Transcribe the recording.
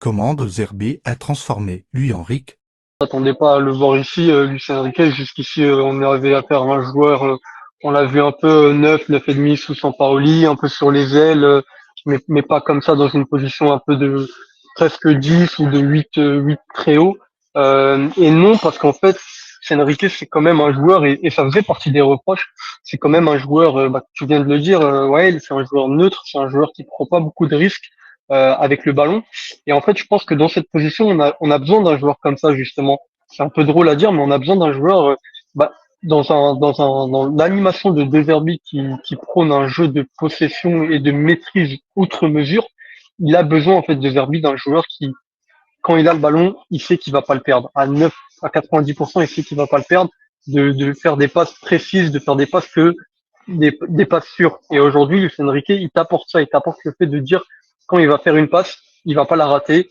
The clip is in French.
Comment De Zerbi a transformé Luis Enrique. M'attendais pas à le voir ici, Lucien Enriquez. Jusqu'ici, on avait affaire à un joueur, on l'a vu un peu neuf et demi sous Sampaoli, un peu sur les ailes, mais pas comme ça dans une position un peu de presque 10 ou de 8 très haut. Et non, parce qu'en fait, Lucien Enriquez, c'est quand même un joueur, et ça faisait partie des reproches, c'est quand même un joueur, tu viens de le dire, ouais, c'est un joueur neutre, c'est un joueur qui prend pas beaucoup de risques avec le ballon. Et en fait, je pense que dans cette position, on a besoin d'un joueur comme ça, justement. C'est un peu drôle à dire, mais on a besoin d'un joueur, dans l'animation de De Zerbi qui prône un jeu de possession et de maîtrise outre mesure. Il a besoin, en fait, De Zerbi d'un joueur qui, quand il a le ballon, il sait qu'il va pas le perdre. À 90%, il sait qu'il va pas le perdre. De faire des passes précises, de faire des passes des passes sûres. Et aujourd'hui, Luis Enrique, il t'apporte ça, il t'apporte le fait de dire quand il va faire une passe, il va pas la rater,